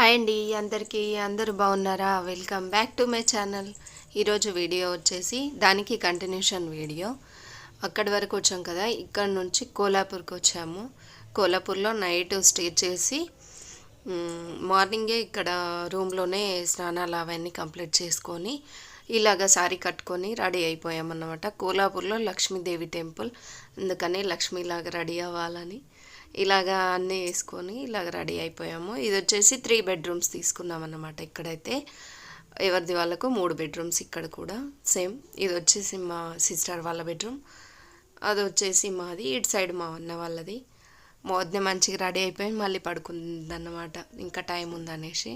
Hi అండి అందరికీ అందరూ బాగున్నారా? Welcome back to my channel. ఈరోజు వీడియో వచ్చేసి దానికి కంటిన్యూషన్ వీడియో. అక్కడి వరకు వచ్చాం కదా, ఇక్కడ నుంచి కోల్హాపూర్కి వచ్చాము. కోల్హాపూర్లో నైట్ స్టే చేసి మార్నింగే ఇక్కడ రూమ్లోనే స్నానాలు అవన్నీ కంప్లీట్ చేసుకొని ఇలాగ సారీ కట్టుకొని రెడీ అయిపోయామన్నమాట. కోల్హాపూర్లో లక్ష్మీదేవి టెంపుల్, అందుకని లక్ష్మీలాగా రెడీ అవ్వాలని ఇలాగా అన్నీ వేసుకొని ఇలాగ రెడీ అయిపోయాము. ఇది వచ్చేసి 3 బెడ్రూమ్స్ తీసుకున్నాం అన్నమాట. ఇక్కడైతే ఎవరిది వాళ్ళకు 3 బెడ్రూమ్స్, ఇక్కడ కూడా సేమ్. ఇది వచ్చేసి మా సిస్టర్ వాళ్ళ బెడ్రూమ్, అది వచ్చేసి మాది, ఇటు సైడ్ మా అన్న వాళ్ళది. మొదనే మంచిగా రెడీ అయిపోయి మళ్ళీ పడుకుందన్నమాట, ఇంకా టైం ఉందనేసి.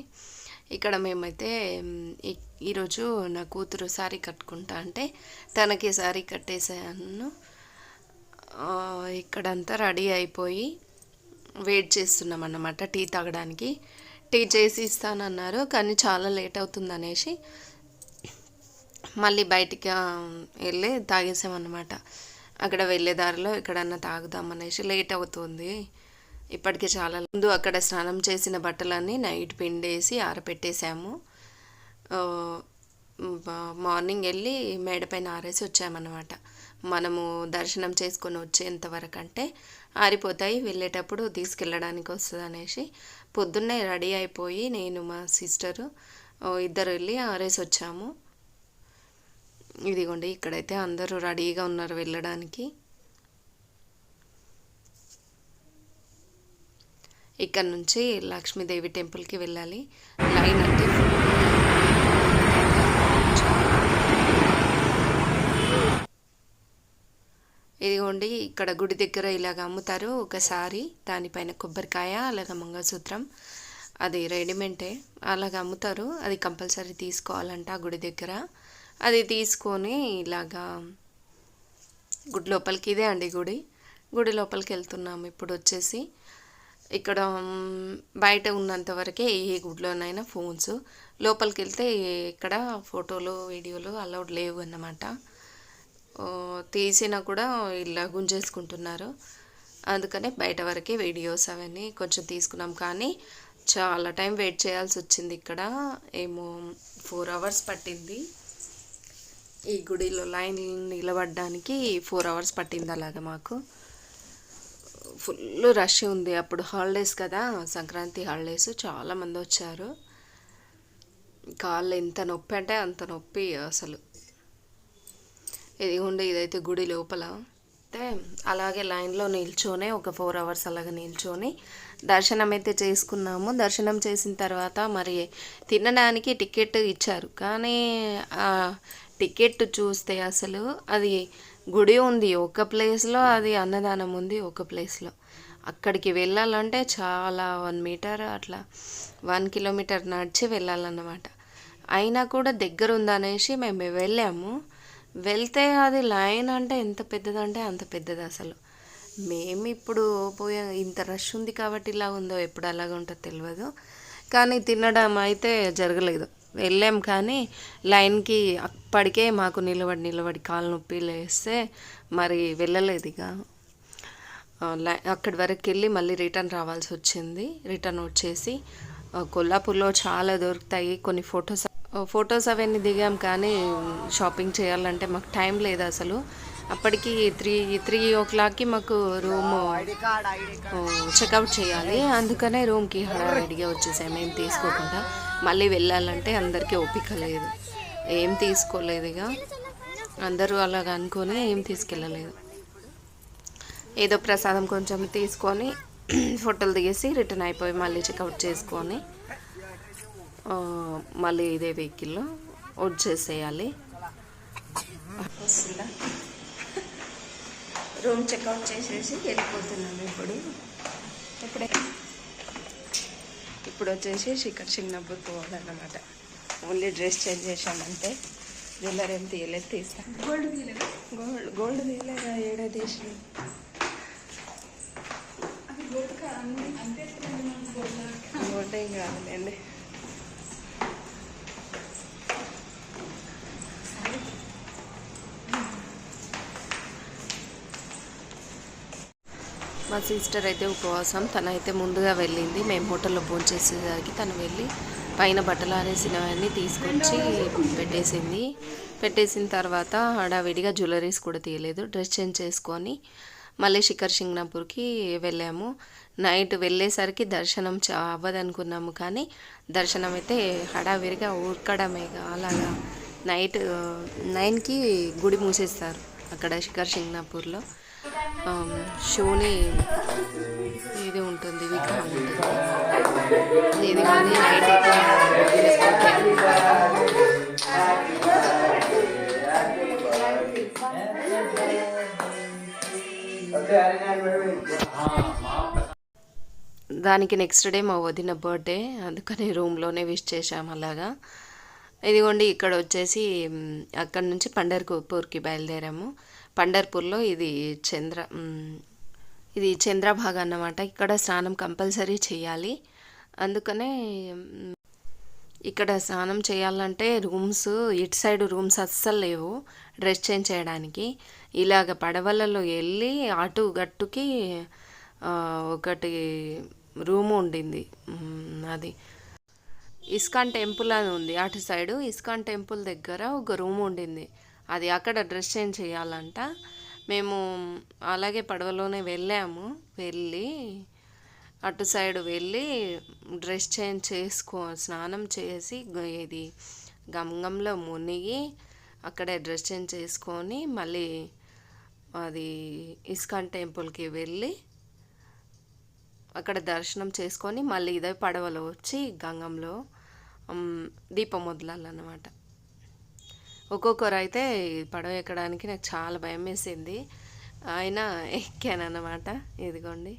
ఇక్కడ మేమైతే ఈరోజు నా కూతురు శారీ కట్టుకుంటా అంటే తనకి శారీ కట్టేసాను. ఇక్కడంతా రెడీ అయిపోయి వెయిట్ చేస్తున్నాం అన్నమాట టీ తాగడానికి. టీ చేసి ఇస్తానన్నారు కానీ చాలా లేట్ అవుతుంది అనేసి మళ్ళీ బయటికి వెళ్ళి తాగేసామన్నమాట. అక్కడ వెళ్ళే దారిలో ఎక్కడన్నా తాగుదామనేసి లేట్ అవుతుంది. ఇప్పటికే చాలా ముందు అక్కడ స్నానం చేసిన బట్టలన్నీ నైట్ పిండేసి ఆరపెట్టేసాము. మార్నింగ్ వెళ్ళి మేడపైన ఆరేసి వచ్చామన్నమాట. మనము దర్శనం చేసుకొని వచ్చేంత వరకు అంటే ఆరిపోతాయి, వెళ్ళేటప్పుడు తీసుకెళ్ళడానికి వస్తుంది అనేసి పొద్దున్నే రెడీ అయిపోయి నేను మా సిస్టరు ఇద్దరు వెళ్ళి ఆరేసి వచ్చాము. ఇదిగోండి, ఇక్కడైతే అందరూ రెడీగా ఉన్నారు వెళ్ళడానికి. ఇక్కడ నుంచి లక్ష్మీదేవి టెంపుల్కి వెళ్ళాలి. లైన్ అంటే ఇదిగోండి, ఇక్కడ గుడి దగ్గర ఇలాగ అమ్ముతారు ఒకసారి, దానిపైన కొబ్బరికాయ అలాగ మంగళసూత్రం, అది రెడీమేడే అలాగ అమ్ముతారు. అది కంపల్సరీ తీసుకోవాలంట ఆ గుడి దగ్గర. అది తీసుకొని ఇలాగా గుడి లోపలికి, ఇదే అండి గుడి లోపలికి వెళ్తున్నాము. ఇప్పుడు వచ్చేసి ఇక్కడ బయట ఉన్నంత వరకే ఏ గుడిలోనైనా ఫోన్స్, లోపలికి వెళ్తే ఇక్కడ ఫోటోలు వీడియోలు అలౌడ్ లేవు అన్నమాట. తీసినా కూడా ఇలా గుంజేసుకుంటున్నారు, అందుకనే బయట వరకే వీడియోస్ అవన్నీ కొంచెం తీసుకున్నాం. కానీ చాలా టైం వెయిట్ చేయాల్సి వచ్చింది. ఇక్కడ ఏమో 4 hours పట్టింది ఈ గుడిలో లైన్ నిలబడడానికి. 4 hours పట్టింది అలాగా మాకు. ఫుల్ రష్ ఉంది, అప్పుడు హాలిడేస్ కదా, సంక్రాంతి హాలిడేస్, చాలామంది వచ్చారు. కాళ్ళు ఎంత నొప్పి అంటే అంత నొప్పి అసలు. ఇదిగోండి, ఇదైతే గుడి లోపల. అయితే అలాగే లైన్లో నిల్చొని ఒక 4 hours అలాగే నిల్చొని దర్శనం అయితే చేసుకున్నాము. దర్శనం చేసిన తర్వాత మరి తినడానికి టికెట్ ఇచ్చారు, కానీ టికెట్ చూస్తే అసలు అది గుడి ఉంది ఒక ప్లేస్లో, అది అన్నదానం ఉంది ఒక ప్లేస్లో. అక్కడికి వెళ్ళాలంటే చాలా 1 meter అట్లా 1 kilometer నడిచి వెళ్ళాలన్నమాట. అయినా కూడా దగ్గర ఉందనేసి మేము వెళ్ళాము. వెళ్తే అది లైన్ అంటే ఎంత పెద్దదంటే అంత పెద్దది అసలు. మేము ఇప్పుడు పోయే ఇంత రష్ ఉంది కాబట్టి ఇలా ఉందో, ఎప్పుడు అలాగ ఉంటుందో తెలియదు. కానీ తినడం అయితే జరగలేదు. వెళ్ళాం కానీ లైన్కి అప్పటికే మాకు నిలబడి కాలు నొప్పి లేస్తే మరి వెళ్ళలేదు. ఇక అక్కడి వరకు వెళ్ళి మళ్ళీ రిటర్న్ రావాల్సి వచ్చింది. రిటర్న్ వచ్చేసి కొల్లాపూర్లో చాలా దొరుకుతాయి కొన్ని ఫొటోస్ అవన్నీ దిగాం, కానీ షాపింగ్ చేయాలంటే మాకు టైం లేదు అసలు. అప్పటికి 3 o'clockకి మాకు రూమ్ చెక్అవుట్ చేయాలి, అందుకనే రూమ్కి హడావిడిగా వచ్చేసాము ఏం తీసుకోకుండా. మళ్ళీ వెళ్ళాలంటే అందరికీ ఓపిక లేదు, ఏం తీసుకోలేదు. ఇక అందరూ అలాగ అనుకొని ఏం తీసుకెళ్ళలేదు. ఏదో ప్రసాదం కొంచెం తీసుకొని ఫోటోలు దిగేసి రిటర్న్ అయిపోయి మళ్ళీ చెక్అవుట్ చేసుకొని మళ్ళీ ఇదే వెహికల్లో వచ్చేసేయాలి. రూమ్ చెక్అవుట్ చేసేసి వెళ్ళిపోతున్నాము. ఇప్పుడు వచ్చేసి శిఖర్ సింగపూర్ పోవాలన్నమాట. ఓన్లీ డ్రెస్ చేంజ్ చేసామంటే, జ్యువెలరీ ఏం తీయలేదు, తీస్తాను. గోల్డ్ తీయలేదా? ఏడా తీసిన గోల్డ్ ఏం కాదులేండి. మా సిస్టర్ అయితే ఉపవాసం, తనైతే ముందుగా వెళ్ళింది. మేము హోటల్లో భోంచేసేసరికి తను వెళ్ళి పైన బట్టలు ఆరేసినవన్నీ తీసుకొచ్చి పెట్టేసిన తర్వాత హడావిడిగా జ్యువెలరీస్ కూడా తీయలేదు, డ్రెస్ చేంజ్ చేసుకొని మళ్ళీ శిఖర్ సింగ్నాపూర్కి వెళ్ళాము. నైట్ వెళ్ళేసరికి దర్శనం అవ్వదనుకున్నాము, కానీ దర్శనం అయితే హడావిడిగా ఊర్కడమే అలాగా. నైట్ 9కి గుడి మూసేస్తారు అక్కడ శిఖర్ సింగ్నాపూర్లో. షోని ఇది ఉంటుంది, విగ్రహం ఉంటుంది. ఇది కానీ నైట్ అయితే దానికి నెక్స్ట్ డే మా వదిన బర్త్డే, అందుకని రూమ్లోనే విష్ చేసాము అలాగా. ఇదిగోండి ఇక్కడ వచ్చేసి అక్కడ నుంచి పండర్పూర్కి బయలుదేరాము. పండర్పూర్లో ఇది చంద్రభాగా అన్నమాట. ఇక్కడ స్నానం కంపల్సరీ చేయాలి. అందుకనే ఇక్కడ స్నానం చేయాలంటే రూమ్స్, ఇటు సైడ్ రూమ్స్ అస్సలు లేవు డ్రెస్ చేంజ్ చేయడానికి. ఇలాగ పడవలలో వెళ్ళి అటు గట్టుకి ఒకటి రూము ఉండింది. అది ఇస్కాన్ టెంపుల్ అని ఉంది అటు సైడు. ఇస్కాన్ టెంపుల్ దగ్గర ఒక రూమ్ ఉండింది, అది అక్కడ డ్రెస్ చేంజ్ చేయాలంట. మేము అలాగే పడవలోనే వెళ్ళి అటు సైడ్ వెళ్ళి డ్రెస్ చేంజ్ స్నానం చేసి ఇది గంగంలో మునిగి అక్కడే డ్రెస్ చేంజ్ చేసుకొని మళ్ళీ అది ఇస్కాన్ టెంపుల్కి వెళ్ళి అక్కడ దర్శనం చేసుకొని మళ్ళీ ఇదే పడవలో వచ్చి గంగంలో దీపం వదలాలన్నమాట. ఒక్కొక్కరు అయితే పడవ ఎక్కడానికి నాకు చాలా భయం వేసింది, అయినా ఎక్కానన్నమాట. ఇదిగోండి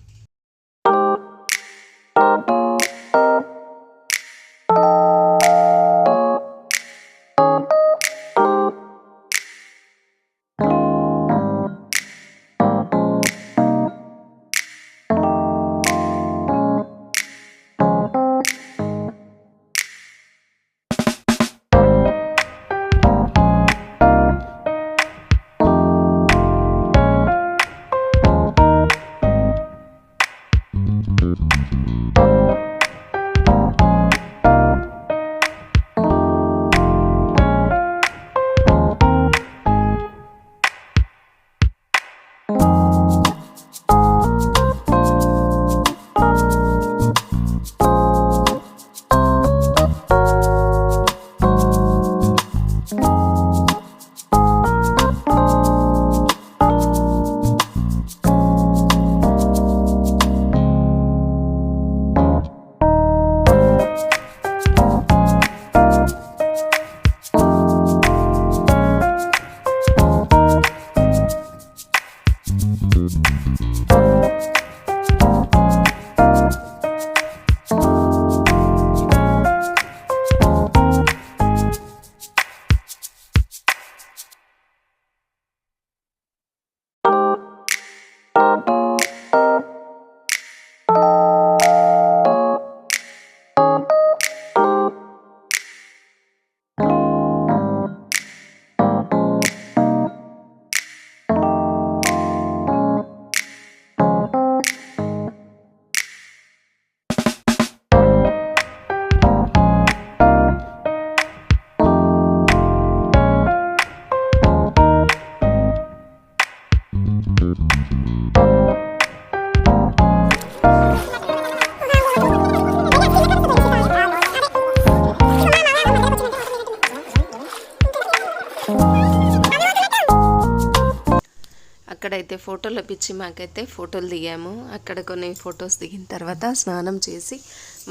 అక్కడైతే ఫోటోలు పిచ్చి మాకైతే ఫోటోలు దిగాము. అక్కడ కొన్ని ఫొటోస్ దిగిన తర్వాత స్నానం చేసి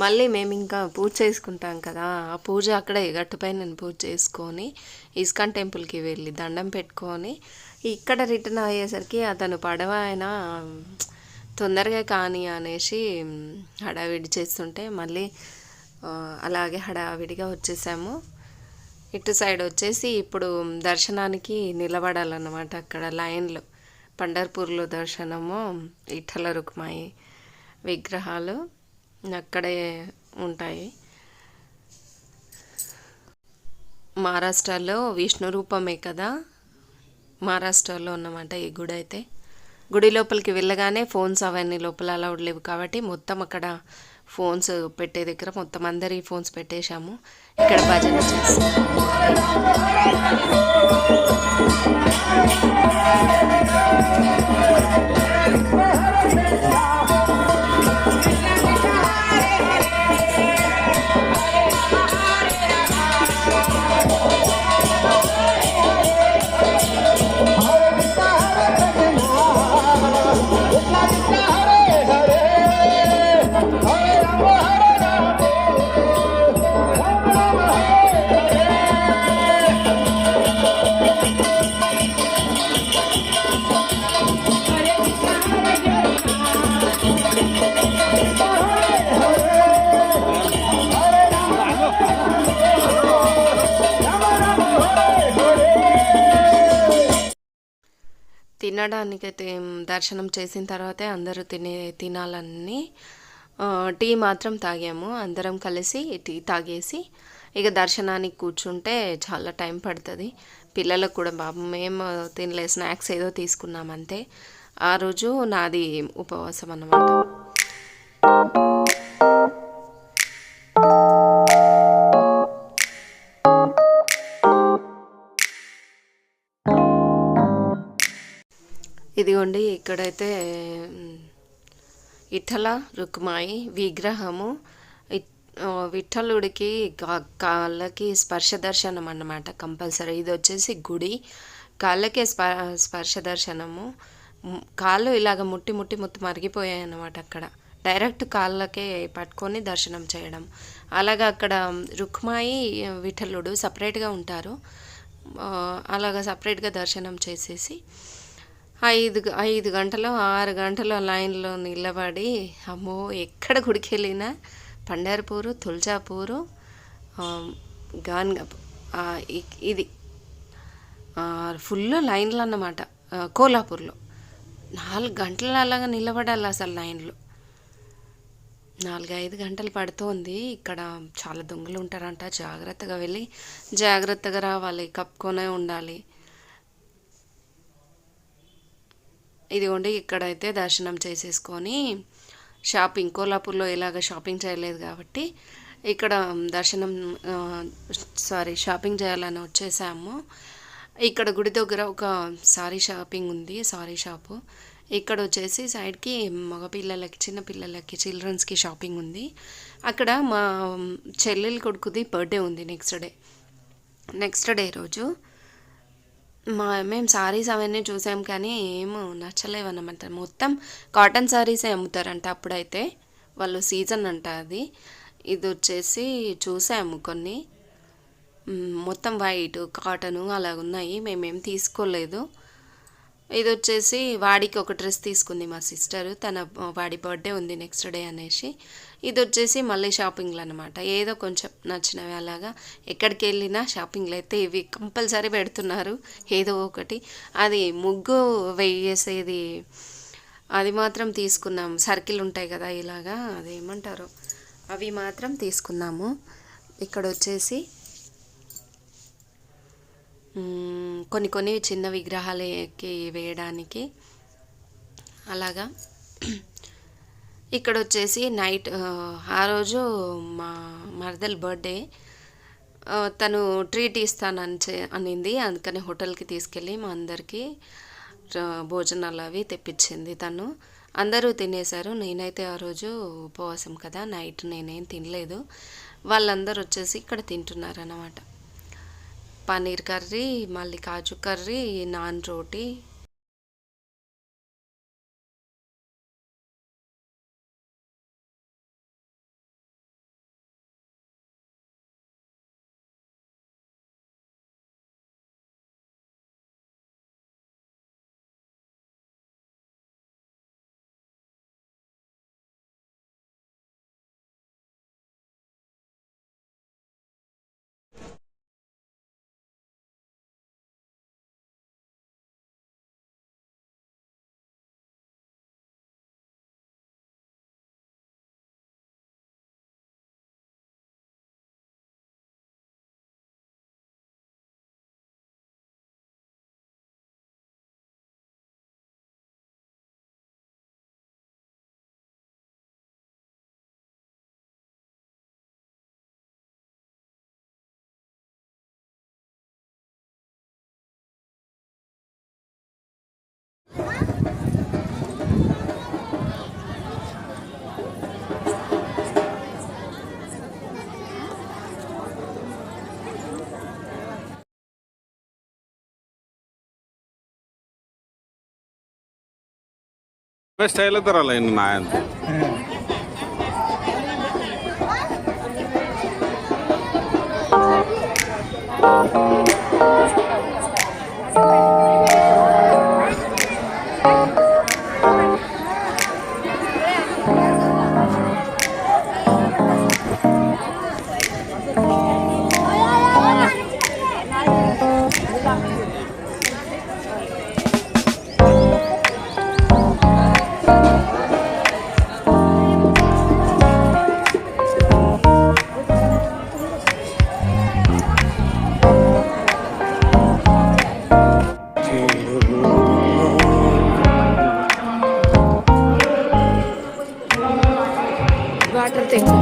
మళ్ళీ మేము ఇంకా పూజ చేసుకుంటాం కదా, ఆ పూజ అక్కడే గట్టుపై నేను పూజ చేసుకొని ఇస్కాన్ టెంపుల్కి వెళ్ళి దండం పెట్టుకొని ఇక్కడ రిటర్న్ అయ్యేసరికి అతను పడవ ఆయన తొందరగా కానీ అనేసి హడావిడి చేస్తుంటే మళ్ళీ అలాగే హడావిడిగా వచ్చేసాము. ఇటు సైడ్ వచ్చేసి ఇప్పుడు దర్శనానికి నిలబడాలన్నమాట. అక్కడ లైన్లో పండర్పూర్లో దర్శనము, ఇఠల రుక్మాయి విగ్రహాలు అక్కడే ఉంటాయి. మహారాష్ట్రలో విష్ణు రూపమే కదా, మహారాష్ట్రలో ఉన్నమాట ఈ గుడి అయితే. గుడి లోపలికి వెళ్ళగానే ఫోన్స్ అవన్నీ లోపల అలౌడ్ లేవు కాబట్టి మొత్తం అక్కడ ఫోన్స్ పెట్టే దగ్గర మొత్తం అందరి ఫోన్స్ పెట్టేశాము. ఇక్కడ భజన చేస్తున్నాము. తినడానికైతే దర్శనం చేసిన తర్వాతే అందరూ తినాలని టీ మాత్రం తాగాము. అందరం కలిసి టీ తాగేసి ఇక దర్శనానికి కూర్చుంటే చాలా టైం పడుతుంది. పిల్లలకు కూడా బాబు మేము తినలే, స్నాక్స్ ఏదో తీసుకున్నాం అంతే. ఆ రోజు నాది ఉపవాసం అన్నమాట. ఇదిగోండి ఇక్కడైతే విఠల రుక్మాయి విగ్రహము, విఠలుడికి కాళ్ళకి స్పర్శ దర్శనం అన్నమాట కంపల్సరీ. ఇది వచ్చేసి గుడి, కాళ్ళకే స్పర్శ దర్శనము. కాళ్ళు ఇలాగ ముట్టి ముట్టి ముట్టి మరిగిపోయాయి అన్నమాట. అక్కడ డైరెక్ట్ కాళ్ళకే పట్టుకొని దర్శనం చేయడం. అలాగా అక్కడ రుక్మాయి విఠలుడు సపరేట్గా ఉంటారు. అలాగా సపరేట్గా దర్శనం చేసేసి 5 గంటలు 6 గంటలు లైన్లో నిలబడి, అమ్మో ఎక్కడ గుడికి వెళ్ళినా పండర్పూరు, తుల్జాపూరు, గాన్గప్ ఇది ఫుల్ లైన్లు అన్నమాట. కోల్హాపూర్లో 4 గంటలు అలాగా నిలబడాలి అసలు లైన్లో. 4-5 గంటలు పడుతోంది. ఇక్కడ చాలా దొంగలు ఉంటారంట, జాగ్రత్తగా వెళ్ళి జాగ్రత్తగా రావాలి, కప్పుకొనే ఉండాలి. ఇదిగోండి ఇక్కడైతే దర్శనం చేసేసుకొని షాపింగ్, కోల్హాపూర్లో ఇలాగ షాపింగ్ చేయలేదు కాబట్టి ఇక్కడ షాపింగ్ చేయాలని వచ్చేసాము. ఇక్కడ గుడి దగ్గర ఒక సారీ షాపింగ్ ఉంది, సారీ షాపు. ఇక్కడ వచ్చేసి సైడ్కి మగపిల్లలకి, చిన్నపిల్లలకి, చిల్డ్రన్స్కి షాపింగ్ ఉంది. అక్కడ మా చెల్లెలి కొడుకుది బర్త్డే ఉంది నెక్స్ట్ డే రోజు. మేము సారీస్ అవన్నీ చూసాం కానీ ఏమో నచ్చలేవన్నమాట. మొత్తం కాటన్ సారీసే అమ్ముతారంట అప్పుడైతే, వాళ్ళు సీజన్ అంట అది. ఇది వచ్చేసి చూసాము కొన్ని, మొత్తం వైట్ కాటను అలా ఉన్నాయి. మేమేం తీసుకోలేదు. ఇది వచ్చేసి వాడికి ఒక డ్రెస్ తీసుకుంది మా సిస్టరు, వాడి బర్త్డే ఉంది నెక్స్ట్ డే అనేసి. ఇది వచ్చేసి మళ్ళీ షాపింగ్లు అనమాట. ఏదో కొంచెం నచ్చినవి అలాగా. ఎక్కడికి వెళ్ళినా షాపింగ్లు అయితే ఇవి కంపల్సరీ పెడుతున్నారు ఏదో ఒకటి. అది ముగ్గు వేసేది అది మాత్రం తీసుకున్నాము. సర్కిల్ ఉంటాయి కదా ఇలాగా, అదేమంటారు, అవి మాత్రం తీసుకున్నాము. ఇక్కడ వచ్చేసి కొన్ని చిన్న విగ్రహాలకి వేయడానికి అలాగా. ఇక్కడ వచ్చేసి నైట్ ఆ రోజు మా మరదల్ బర్త్డే, తను ట్రీట్ అనింది. అందుకని హోటల్కి తీసుకెళ్ళి మా అందరికీ భోజనాలు అవి తెప్పించింది తను. అందరూ తినేశారు. నేనైతే ఆ రోజు ఉపవాసం కదా, నైట్ నేనేం తినలేదు. వాళ్ళందరూ వచ్చేసి ఇక్కడ తింటున్నారు అన్నమాట. పన్నీర్ కర్రీ, మళ్ళీ కాజు కర్రీ, నాన్ రోటీ, స్టైల్ తరాల నాయంత వాటర్ తెచ్చు.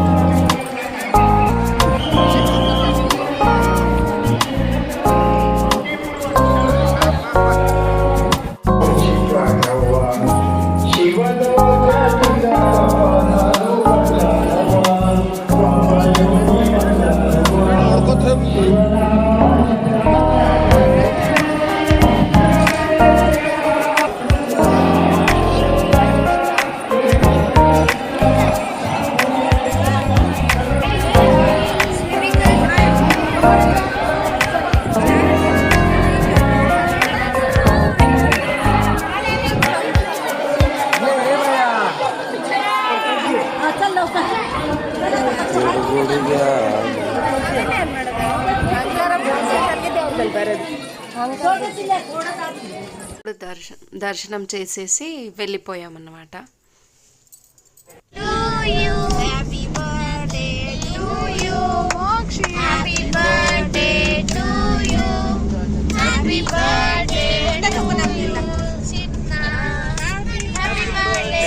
దర్శనం చేసేసి వెళ్ళిపోయామన్నమాట.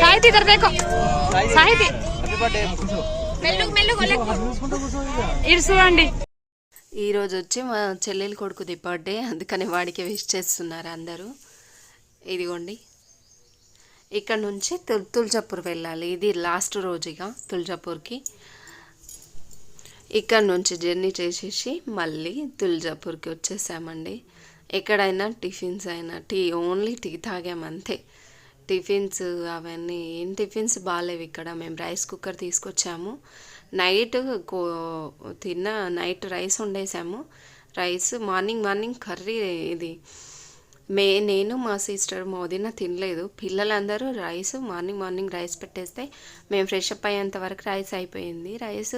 సాహితి ఇద్దరు దేకో సాహితి ఇటు చూడండి. ఈరోజు వచ్చి మా చెల్లెలి కొడుకుది బర్త్డే, అందుకని వాడికి విష్ చేస్తున్నారు అందరూ. ఇదిగోండి, ఇక్కడ నుంచి తుల్జాపూర్ వెళ్ళాలి. ఇది లాస్ట్ రోజుగా తుల్జాపూర్కి. ఇక్కడ నుంచి జర్నీ చేసేసి మళ్ళీ తుల్జాపూర్కి వచ్చేసామండి. ఎక్కడైనా టిఫిన్స్ అయినా ఓన్లీ టీ తాగామంతే. టిఫిన్స్ అవన్నీ ఏం టిఫిన్స్ బాగాలేవు ఇక్కడ. మేము రైస్ కుక్కర్ తీసుకొచ్చాము. నైట్ నైట్ రైస్ వండేసాము. రైస్ మార్నింగ్ కర్రీ ఇది నేను మా సిస్టర్ మోదీన తినలేదు. పిల్లలందరూ రైస్ మార్నింగ్ రైస్ పెట్టేస్తే మేము ఫ్రెష్ అప్ అయ్యేంత వరకు రైస్ అయిపోయింది. రైస్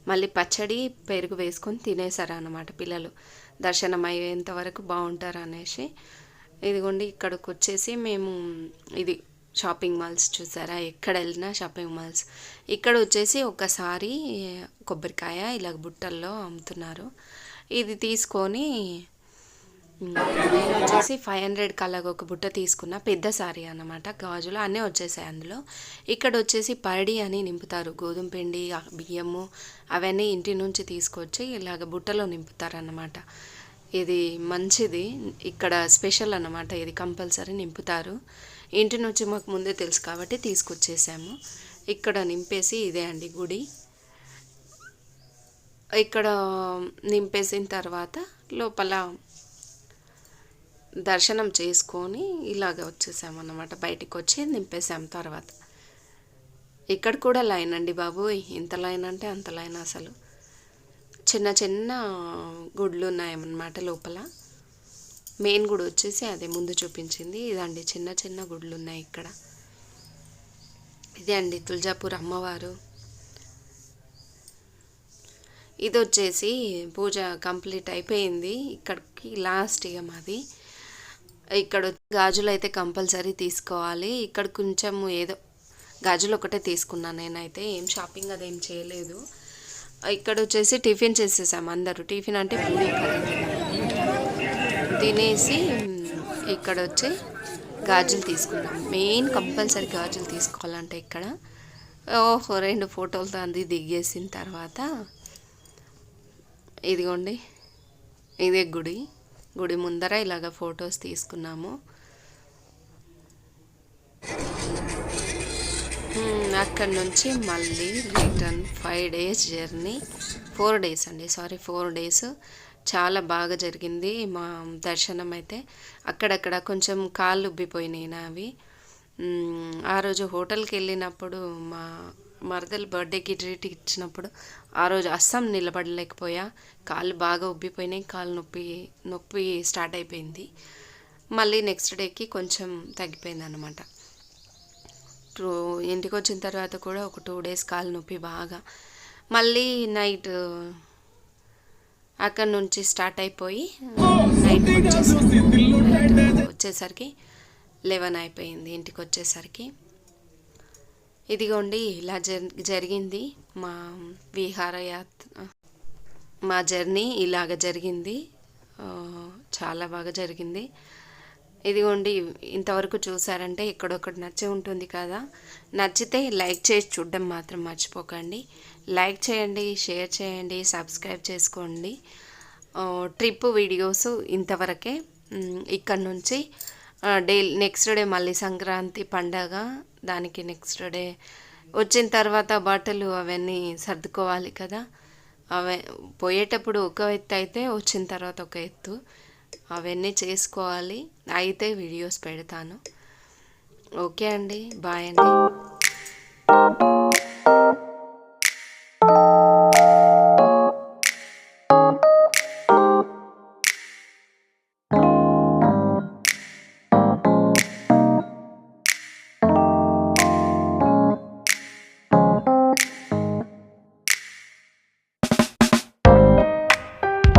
మళ్ళీ పచ్చడి పెరుగు వేసుకొని తినేసారు అన్నమాట పిల్లలు. దర్శనం అయ్యేంత వరకు బాగుంటారు అనేసి. ఇదిగోండి, ఇక్కడికి వచ్చేసి మేము ఇది షాపింగ్ మాల్స్ చూసారా, ఎక్కడ వెళ్ళినా షాపింగ్ మాల్స్. ఇక్కడ వచ్చేసి ఒకసారి కొబ్బరికాయ ఇలా బుట్టల్లో అమ్ముతున్నారు. ఇది తీసుకొని నేను వచ్చేసి 500 అలాగ ఒక బుట్ట తీసుకున్న. పెద్ద సారీ అన్నమాట, గాజులు అన్నీ వచ్చేసాయి అందులో. ఇక్కడ వచ్చేసి పరడి అని నింపుతారు. గోధుమ పిండి బియ్యము అవన్నీ ఇంటి నుంచి తీసుకొచ్చి ఇలాగ బుట్టలో నింపుతారు అన్నమాట. ఇది మంచిది, ఇక్కడ స్పెషల్ అన్నమాట. ఇది కంపల్సరీ నింపుతారు. ఇంటి నుంచి మాకు ముందే తెలుసు కాబట్టి తీసుకొచ్చేసాము. ఇక్కడ నింపేసి ఇదే అండి గుడి. ఇక్కడ నింపేసిన తర్వాత లోపల దర్శనం చేసుకొని ఇలాగ వచ్చేసామన్నమాట. బయటికి వచ్చి నింపేసాం తర్వాత. ఇక్కడ కూడా లైన్ అండి బాబు, ఇంత లైన్ అంటే అంత లైన్. అసలు చిన్న చిన్న గుడ్లు ఉన్నాయన్నమాట లోపల. మెయిన్ గుడి వచ్చేసి అదే ముందు చూపించింది ఇదండి. చిన్న చిన్న గుడ్లు ఉన్నాయి ఇక్కడ. ఇదే అండి తుల్జాపూర్ అమ్మవారు. ఇది వచ్చేసి పూజ కంప్లీట్ అయిపోయింది. ఇక్కడికి లాస్ట్ ఇక మాది. ఇక్కడ గాజులు అయితే కంపల్సరీ తీసుకోవాలి. ఇక్కడ కొంచెం ఏదో గాజులు ఒకటే తీసుకున్నాను నేనైతే. ఏం షాపింగ్ అదేం చేయలేదు. ఇక్కడ వచ్చేసి టిఫిన్ చేసేసాము అందరూ. టిఫిన్ అంటే పూరి కర్రీ తినేసి ఇక్కడ వచ్చి గాజులు తీసుకున్నాం. మెయిన్ కంపల్సరీ గాజులు తీసుకోవాలంటే ఇక్కడ. 2 ఫోటోలతో అంది దిగేసిన తర్వాత ఇదిగోండి, ఇదే గుడి ముందర ఇలాగ ఫొటోస్ తీసుకున్నాము. అక్కడ నుంచి మళ్ళీ రిటర్న్ 5 days జర్నీ. 4 days అండి, 4 days. చాలా బాగా జరిగింది మా దర్శనం అయితే. అక్కడక్కడ కొంచెం కాళ్ళు ఉబ్బిపోయినాయి నావి. ఆ రోజు హోటల్కి వెళ్ళినప్పుడు మా మరదలు బర్త్డేకి ట్రీట్ ఇచ్చినప్పుడు ఆ రోజు అస్సం నిలబడలేకపోయా. కాళ్ళు బాగా ఉబ్బిపోయినాయి, కాళ్ళు నొప్పి స్టార్ట్ అయిపోయింది. మళ్ళీ నెక్స్ట్ డేకి కొంచెం తగ్గిపోయింది అన్నమాట. ఇంటికి వచ్చిన తర్వాత కూడా ఒక 2 days కాళ్ళు నొప్పి బాగా. మళ్ళీ నైట్ అక్కడ నుంచి స్టార్ట్ అయిపోయి నైట్ వచ్చేసరికి 11 అయిపోయింది ఇంటికి వచ్చేసరికి. ఇదిగోండి ఇలా జరిగింది మా మా జర్నీ ఇలాగ జరిగింది. చాలా బాగా జరిగింది. ఇదిగోండి ఇంతవరకు చూసారంటే ఎక్కడొక్కటి నచ్చే ఉంటుంది కదా. నచ్చితే లైక్ చేసి చూడడం మాత్రం మర్చిపోకండి. లైక్ చేయండి, షేర్ చేయండి, సబ్స్క్రైబ్ చేసుకోండి. ట్రిప్ వీడియోస్ ఇంతవరకే. ఇక్కడ నుంచి నెక్స్ట్ డే మళ్ళీ సంక్రాంతి పండగ. దానికి నెక్స్ట్ డే వచ్చిన తర్వాత బట్టలు అవన్నీ సర్దుకోవాలి కదా. పోయేటప్పుడు ఒక ఎత్తు అయితే వచ్చిన తర్వాత ఒక ఎత్తు, అవన్నీ చేసుకోవాలి. అయితే వీడియోస్ పెడతాను. ఓకే అండి, బాయ్ అండి.